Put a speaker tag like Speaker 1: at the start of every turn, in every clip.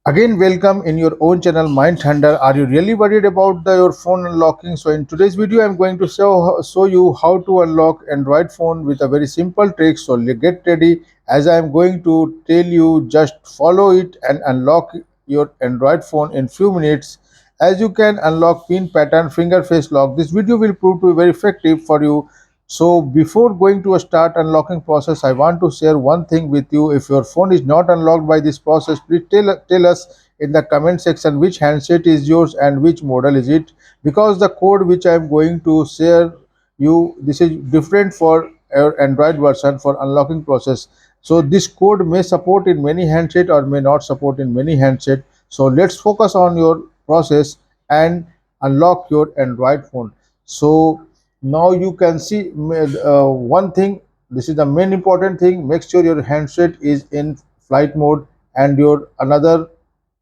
Speaker 1: Again, welcome in your own channel Mindhunter. Are you really worried about your phone unlocking? So in today's video, I'm going to show you how to unlock Android phone with a very simple trick. So get ready as I'm going to tell you, just follow it and unlock your Android phone in few minutes. As you can unlock pin pattern finger face lock. This video will prove to be very effective for you. So before going to a start unlocking process, I want to share one thing with you. If your phone is not unlocked by this process, please tell us in the comment section which handset is yours and which model is it, because the code which I am going to share you, this is different for our Android version for unlocking process. So this code may support in many handset or may not support in many handset. So let's focus on your process and unlock your Android phone. So now you can see one thing. This is the main important thing. Make sure your handset is in flight mode, and your another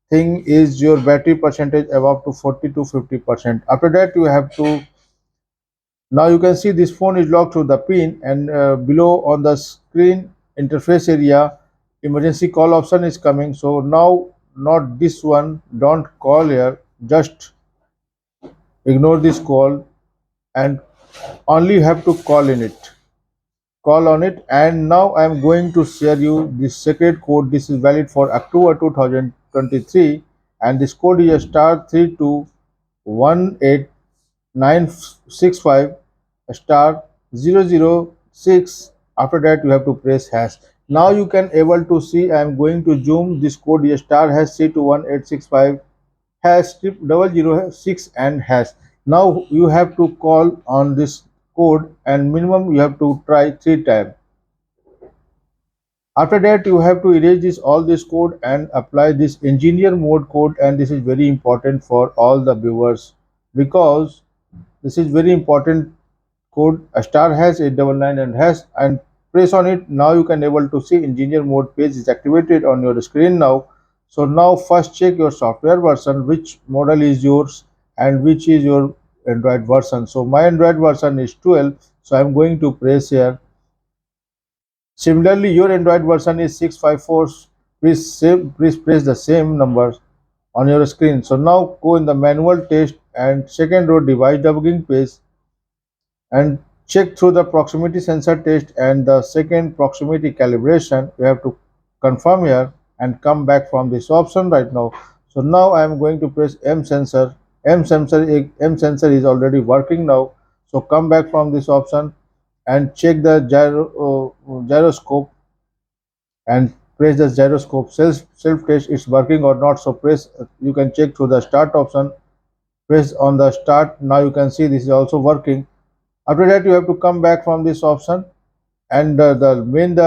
Speaker 1: thing is your battery percentage above to 40 to 50%. After that, you have to, now you can see this phone is locked to the pin, and below on the screen interface area emergency call option is coming. So now, not this one, don't call here, just ignore this call and only have to call on it. And now I am going to share you this secret code. This is valid for October 2023, and this code is star 3218965 star 006. After that, you have to press hash. Now you can able to see, I am going to zoom. This code is star hash 3218865 hash 0006 and hash. Now you have to call on this code, and minimum you have to try 3 times. After that, you have to erase this all this code and apply this engineer mode code. And this is very important for all the viewers, because this is very important code. A star has 899 and hash, and press on it. Now you can able to see engineer mode page is activated on your screen now. So now first check your software version, which model is yours and which is your Android version. So my Android version is 12, so I'm going to press here. Similarly, your Android version is 654. Please press the same numbers on your screen. So now go in the manual test and second row device debugging page, and check through the proximity sensor test and the second proximity calibration. You have to confirm here and come back from this option right now. So now I am going to press M sensor. M sensor is already working now. So come back from this option and check the gyroscope, and press the gyroscope. Self test it's working or not. So press, you can check through the start option. Press on the start. Now you can see this is also working. After that, you have to come back from this option, and the main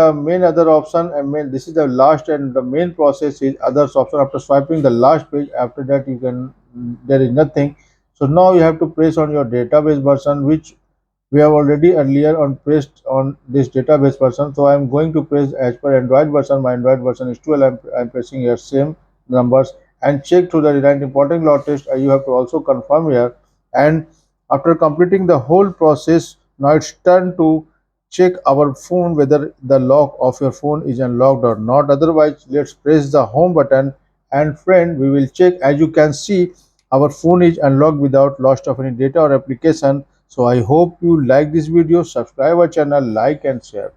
Speaker 1: other option, and main, this is the last and the main process is others option. After swiping the last page, after that you can, there is nothing. So now you have to press on your database version, which we have already earlier on pressed on this database version. So I am going to press as per Android version. My Android version is 12. I'm pressing here same numbers and check to the Reliant important law test. You have to also confirm here. And after completing the whole process, now it's turn to check our phone whether the lock of your phone is unlocked or not. Otherwise, let's press the home button, and friend, we will check. As you can see, our phone is unlocked without loss of any data or application. So I hope you like this video. Subscribe our channel, like and share.